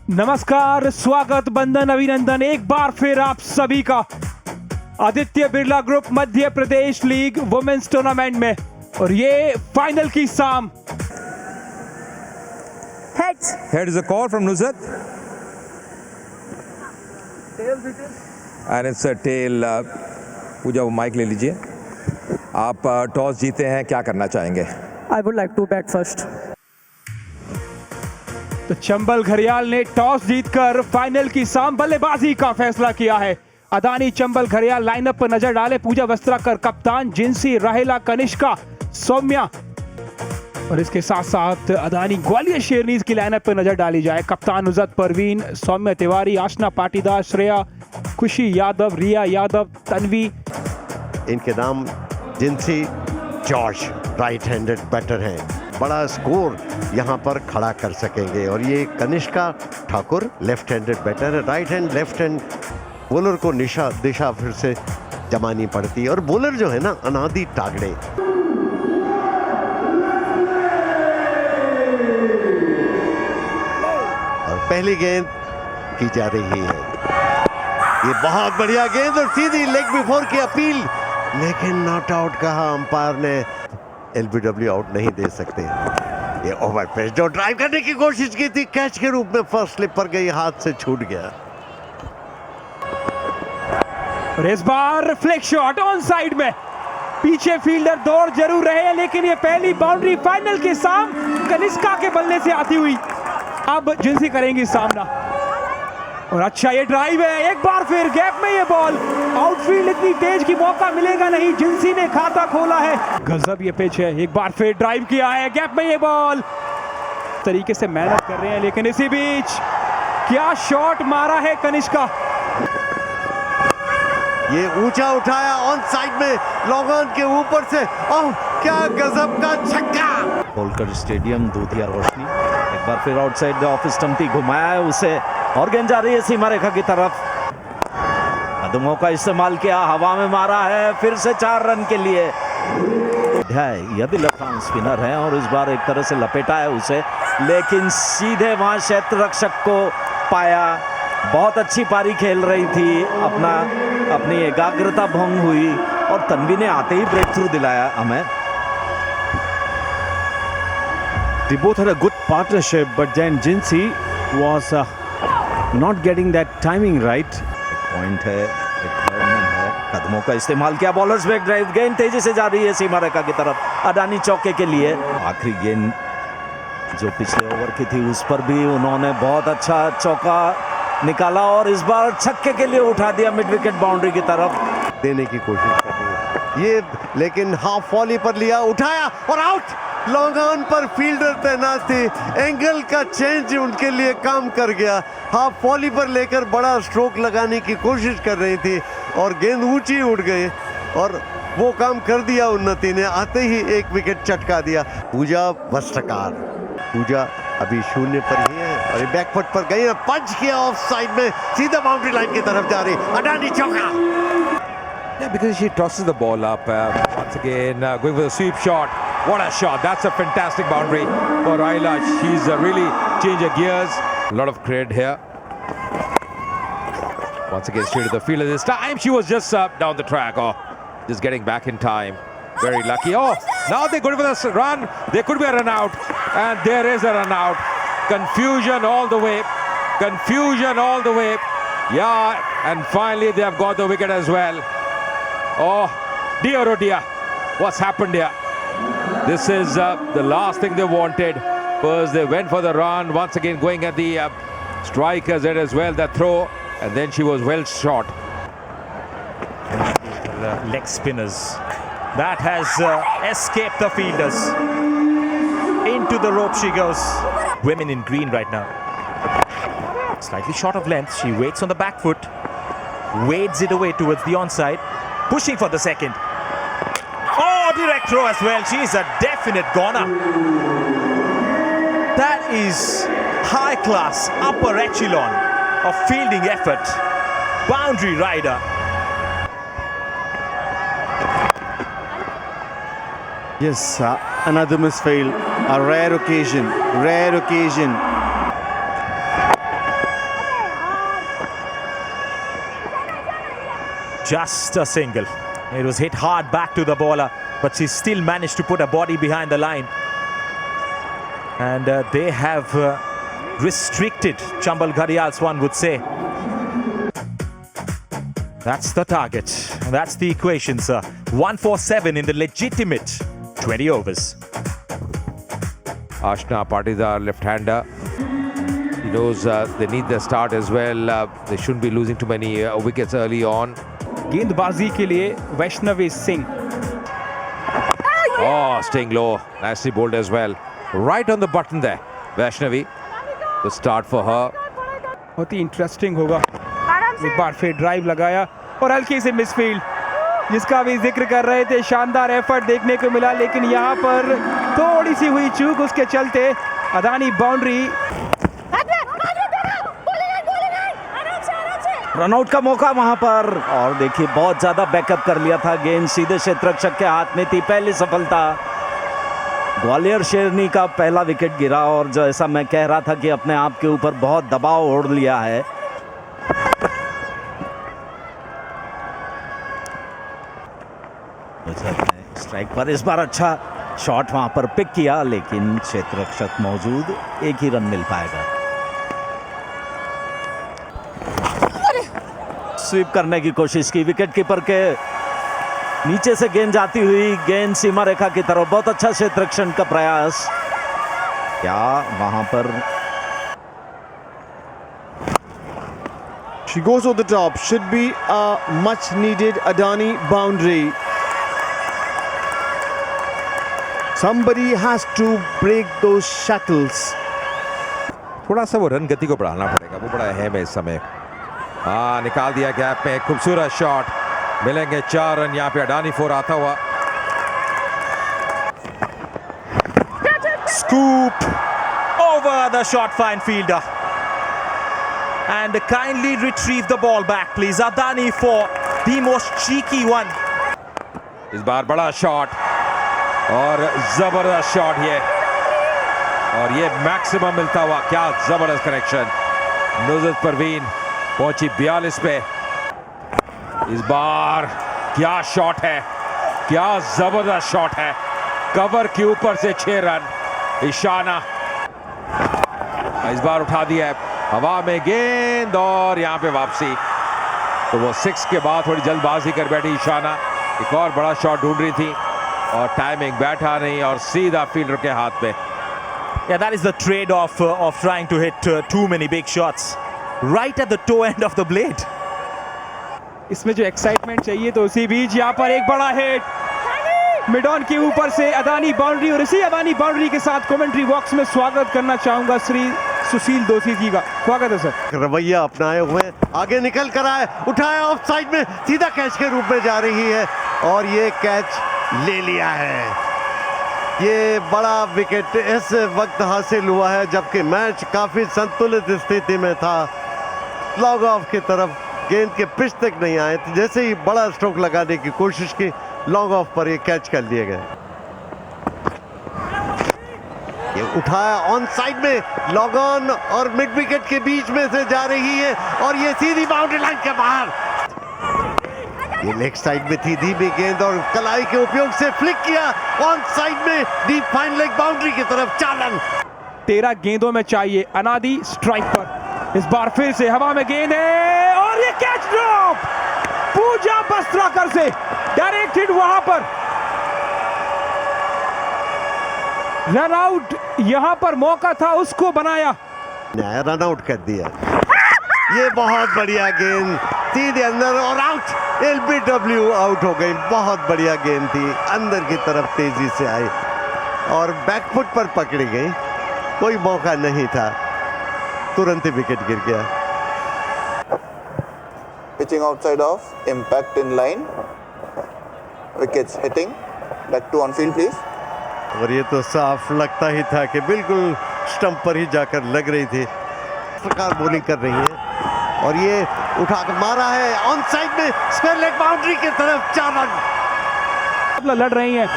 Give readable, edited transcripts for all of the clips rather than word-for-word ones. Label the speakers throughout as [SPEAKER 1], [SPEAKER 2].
[SPEAKER 1] नमस्कार, स्वागत, बंदन, अभिनंदन एक बार फिर आप सभी का Aditya Birla group Madhya Pradesh league women's tournament में। और ये फाइनल की शाम।
[SPEAKER 2] Head is a call from Nusrat. And it's a tail. पूजा वो माइक ले लीजिए। आप टॉस जीते हैं, क्या करना चाहेंगे?
[SPEAKER 3] I would like to bat first.
[SPEAKER 1] तो चंबल घड़ियाल ने टॉस जीतकर फाइनल की शाम बल्लेबाजी का फैसला किया है। अदानी चंबल घड़ियाल लाइनअप पर नजर डाले। पूजा वस्त्राकर कप्तान, जिंसी, राहेला, कनिष्का, सौम्या और इसके साथ साथ अदानी ग्वालियर शेरनीज की लाइनअप पर नजर डाली जाए। कप्तान नुसरत परवीन, सौम्या तिवारी, आशना पाटीदार, श्रेया, खुशी यादव, रिया यादव, तन्वी।
[SPEAKER 4] इनके नाम जिंसी जॉर्ज राइट हैंडेड बैटर हैं, बड़ा स्कोर यहाँ पर खड़ा कर सकेंगे। और ये Kanishka Thakur left handed batter है। Right hand left hand bowler को दिशा फिर से जमानी पड़ती है। और बॉलर जो है ना अनादि तागड़े। और पहली गेंद की जा रही है। ये बहुत बढ़िया गेंद और सीधी लेग बिफोर की अपील, लेकिन नॉट आउट कहा अंपायर ने। एलबीडब्ल्यू आउट नहीं दे सकते। ये ओवर पेस जो ड्राइव करने की कोशिश की थी, कैच के रूप में फर्स्ट स्लिप पर गई, हाथ से छूट गया।
[SPEAKER 1] और इस बार फ्लिक शॉट ऑन साइड में। पीछे फील्डर दौड़ जरूर रहे हैं, लेकिन ये पहली बाउंड्री फाइनल के साम कनिष्का के बल्ले से आती हुई अब जिंसी करेंगी सामना। और अच्छा ये ड्राइव है, एक बार फिर गैप में ये बॉल। आउटफील्ड इतनी तेज की मौका मिलेगा नहीं, जिंसी ने खाता खोला है। गजब ये पिच है, एक बार फिर ड्राइव किया है, गैप में ये बॉल। तरीके से मेहनत कर रहे हैं, लेकिन इसी बीच क्या शॉट मारा है कनिष्का।
[SPEAKER 4] ये ऊंचा उठाया ऑन साइड में, लॉन्ग ऑन के ऊपर से। ओह क्या गजब का छक्का।
[SPEAKER 5] होलकर स्टेडियम, दूधिया रोशनी। एक बार फिर आउटसाइड ऑफ स्टंप घुमाया है उसे और गेंद जा रही है सीमा रेखा की तरफ। कदमों का इस्तेमाल किया, हवा में मारा है, फिर से 4 रन के लिए। यह भी लेफ्ट आर्म स्पिनर है और इस बार एक तरह से लपेटा है उसे, लेकिन सीधे वहां क्षेत्र रक्षक को पाया। बहुत अच्छी पारी खेल रही थी, अपनी एकाग्रता भंग हुई और तन्वी ने आते ही ब्रेक थ्रू दिलाया हमें।
[SPEAKER 6] They both had a good partnership, but then Jinsey was not getting that timing right.
[SPEAKER 5] Point है, एक है। कदमों का इस्तेमाल किया, बॉलर्स बैक ड्राइव, गेंद तेजी से जा रही है सीमा रेखा की तरफ अडानी चौके के लिए। आखिरी गेंद जो पिछले ओवर की थी उस पर भी उन्होंने बहुत अच्छा चौका निकाला और इस बार छक्के के लिए उठा दिया मिड विकेट बाउंड्री की तरफ।
[SPEAKER 4] देने की कोशिश कर रही है ये, लेकिन हाफ वॉली पर लिया, उठाया और आउट। लॉन्ग ऑन पर फील्डर तैनात थी, एंगल का चेंज उनके लिए काम कर गया। हाफ वॉली पर लेकर बड़ा स्ट्रोक लगाने की कोशिश कर रही थी और गेंद ऊंची उड़ गई और वो काम कर दिया उन्नति ने, आते ही एक विकेट चटका दिया। पूजा वस्त्रकार, पूजा अभी 0 पर ही है और ये बैकफुट पर गई, पंच किया ऑफ साइड में, सीधा बाउंड्री लाइन की तरफ जा रही। अडानी चौका।
[SPEAKER 2] Yeah, because she tosses the ball up once again, going for the sweep shot. What a shot! That's a fantastic boundary for Raila. She's really changed her gears. A lot of credit here. Once again, straight to the fielder. This time she was just down the track. Oh, just getting back in time. Very lucky. Oh, now they're going for this run. There could be a run out, and there is a run out. Confusion all the way. Confusion all the way. Yeah, and finally they have got the wicket as well. Oh dear, what's happened here? This is the last thing they wanted. First they went for the run, once again going at the strikers there as well, the throw, and then she was well shot.
[SPEAKER 7] Leg spinners. That has escaped the fielders. Into the rope she goes. Women in green right now. Slightly short of length. She waits on the back foot. Wades it away towards the onside. Pushing for the second. Oh, direct throw as well. She's a definite goner. That is high class, upper echelon of fielding effort. Boundary rider.
[SPEAKER 6] Yes, another misfield. A rare occasion.
[SPEAKER 7] just a single. It was hit hard back to the bowler, but she still managed to put her body behind the line. And they have restricted Chambal Gharials, one would say. That's the target. That's the equation, sir. 147 in the legitimate 20 overs.
[SPEAKER 2] Ashna Patidar, left-hander. He knows they need their start as well. They shouldn't be losing too many wickets early on.
[SPEAKER 1] गेंदबाजी के लिए Vaishnavi Singh.
[SPEAKER 2] Oh, staying low. Nicely bowled as well. Right on the button there. Vaishnavi. The start for her.
[SPEAKER 1] बहुत ही interesting होगा. एक बार फिर drive लगाया और हल्की सी मिसफील्ड, जिसका भी जिक्र कर रहे थे. शानदार एफर्ट देखने को मिला, लेकिन यहाँ पर थोड़ी सी हुई चूक, उसके चलते अदानी बाउंड्री.
[SPEAKER 5] रनआउट का मौका वहां पर, और देखिए बहुत ज्यादा बैकअप कर लिया था. गेंद सीधे क्षेत्ररक्षक के हाथ में थी. पहली सफलता. ग्वालियर शेरनी का पहला विकेट गिरा, और जैसा मैं कह रहा था कि अपने आप के ऊपर बहुत दबाव ओढ़ लिया है. स्ट्राइक पर इस बार अच्छा शॉट वहां पर पिक किया, लेकिन क्षेत्ररक्षक मौजूद, एक ही रन मिल पाएगा. स्वीप करने की कोशिश की, विकेट कीपर के नीचे से गेंद जाती हुई, गेंद सीमा रेखा की तरफ. बहुत अच्छा क्षेत्ररक्षण का प्रयास. क्या वहां पर
[SPEAKER 6] She goes over the top. Should be a much needed Adani boundary. Somebody has to break those shackles.
[SPEAKER 2] थोड़ा सा वो रन गति को बढ़ाना पड़ेगा, वो बड़ा अहम है इस समय. हाँ, निकाल दिया गैप में. खूबसूरत शॉट. मिलेंगे 4 रन यहाँ पे. अडानी 4 आता हुआ.
[SPEAKER 7] Scoop over the short fine fielder. And kindly retrieve the ball back, please. Adani for the most cheeky one.
[SPEAKER 2] इस बार बड़ा शॉट और जबरदस्त शॉट ये, और ये मैक्सिमम मिलता हुआ. क्या जबरदस्त कनेक्शन. नुसरत परवीन पहुंची 42 पे. इस बार क्या शॉट है, क्या जबरदस्त शॉट है. कवर के ऊपर से 6 रन. ईशाना इस बार उठा दिया है. हवा में गेंद और यहाँ पे वापसी. तो वो 6 के बाद थोड़ी जल्दबाजी कर बैठी ईशाना. एक और बड़ा शॉट ढूंढ रही थी और टाइमिंग बैठा नहीं, और सीधा फील्डर के हाथ में.
[SPEAKER 7] Yeah, that is the trade-off of trying to hit too many big shots right at the toe end of the blade.
[SPEAKER 1] इसमें जो एक्साइटमेंट चाहिए, तो उसी बीच यहाँ पर एक बड़ा हिट मिड ऑन के ऊपर से. अदानी बाउंड्री, और इसी अदानी बाउंड्री के साथ कमेंट्री बॉक्स में स्वागत करना चाहूंगा श्री सुशील दोषी जी का. स्वागत है सर.
[SPEAKER 4] रवैया अपनाए हुए आगे निकल कर आए, उठाया ऑफ साइड में, सीधा कैच के रूप में जा रही है, और ये कैच ले लिया है. ये बड़ा विकेट इस वक्त हासिल हुआ है जबकि मैच काफी संतुलित स्थिति में था. लॉग ऑफ की तरफ गेंद के पिच तक नहीं आए, तो जैसे ही बड़ा स्ट्रोक लगाने की कोशिश की, लॉन्ग ऑफ पर ये कैच कर लिए गए. ये उठाया ऑन साइड में, लॉग ऑन और मिड विकेट के बीच में से जा रही है, और ये सीधी बाउंड्री लाइन के बाहर. ये लेग साइड में थी धीमी गेंद, और कलाई के उपयोग से फ्लिक किया ऑन साइड में, डीप फाइन लेग बाउंड्री की तरफ. 4 रन.
[SPEAKER 1] 13 गेंदों में चाहिए. अनादि स्ट्राइक पर. इस बार फिर से हवा में गेंद है, और ये कैच ड्रॉप पूजा बस्त्राकर से डायरेक्ट हिट. वहां पर रन आउट, यहां पर मौका था, उसको बनाया,
[SPEAKER 4] रन आउट कर दिया. ये बहुत बढ़िया गेंद, सीधे अंदर और आउट. LBW आउट हो गई. बहुत बढ़िया गेंद थी, अंदर की तरफ तेजी से आई और बैकफुट पर पकड़ी गई. कोई मौका नहीं था, तुरंत ही विकेट गिर गया.
[SPEAKER 8] Pitching outside off, impact in line, wickets hitting, back to on field please.
[SPEAKER 4] और ये तो साफ लगता ही था कि बिल्कुल स्टंप पर ही जाकर लग रही थी. प्रकार बॉलिंग कर रही है, और ये उठाकर मारा है ऑन साइड में, स्क्वायर लेग बाउंड्री की तरफ. 4 रन.
[SPEAKER 1] लड़ रही हैं.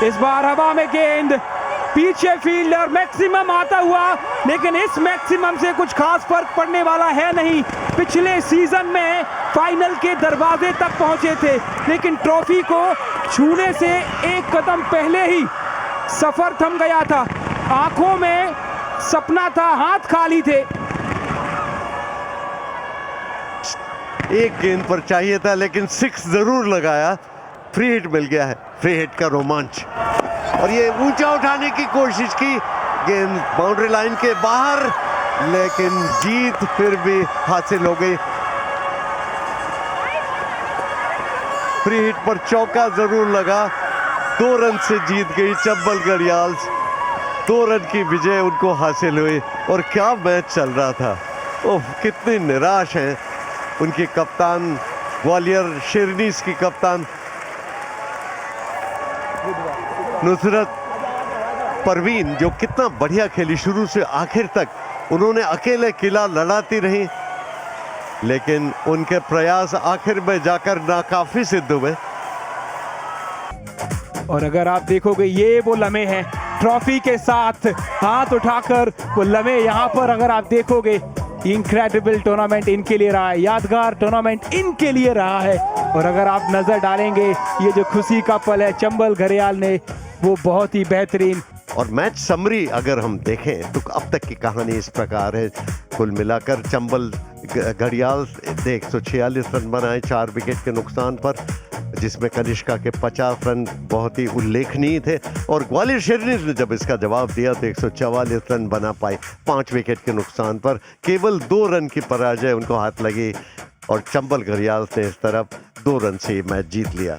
[SPEAKER 1] इस बार हवा में गेंद, पीछे फील्डर मैक्सिमम आता हुआ, लेकिन इस मैक्सिमम से कुछ खास फर्क पड़ने वाला है नहीं. पिछले सीजन में फाइनल के दरवाजे तक पहुंचे थे, लेकिन ट्रॉफी को छूने से एक कदम पहले ही सफर थम गया था। आंखों में सपना था, हाथ खाली थे।
[SPEAKER 4] एक गेंद पर चाहिए था, लेकिन 6 जरूर लगाया। फ्री हिट मिल गया है, फ्री हिट का रोमांच। और ये ऊंचा उठाने की कोशिश की, गेंद बाउंड्री लाइन के बाहर, लेकिन जीत फिर भी हासिल हो गई। फ्री हिट पर चौका जरूर लगा, 2 रन से जीत गई चंबल घड़ियाल्स। 2 रन की विजय उनको हासिल हुई। और क्या मैच चल रहा था। ओह, कितनी निराश हैं उनकी कप्तान, ग्वालियर शेरनीज की कप्तान नुसरत परवीन, जो कितना बढ़िया खेली शुरू से आखिर तक। उन्होंने अकेले किला लड़ाती रही, लेकिन उनके प्रयास आखिर में जाकर नाकाफी सिद्ध हुए।
[SPEAKER 1] और अगर आप देखोगे, ये वो लम्हे हैं ट्रॉफी के साथ हाथ उठाकर, वो लम्हे यहाँ पर अगर आप देखोगे, इनक्रेडिबल टूर्नामेंट इनके लिए रहा है, यादगार टूर्नामेंट इनके लिए रहा है। और अगर आप नजर डालेंगे, ये जो खुशी का पल है चंबल घड़ियाल ने, वो बहुत ही बेहतरीन।
[SPEAKER 4] और मैच समरी अगर हम देखें तो अब तक की कहानी इस प्रकार है। कुल मिलाकर चंबल घड़ियाल ने 146 रन बनाए 4 विकेट के नुकसान पर, जिसमें कनिष्का के 50 रन बहुत ही उल्लेखनीय थे। और ग्वालियर शेरनीज ने जब इसका जवाब दिया तो 144 रन बना पाए 5 विकेट के नुकसान पर। केवल 2 रन की पराजय उनको हाथ लगी और चंबल घड़ियाल ने इस तरफ 2 रन से मैच जीत लिया।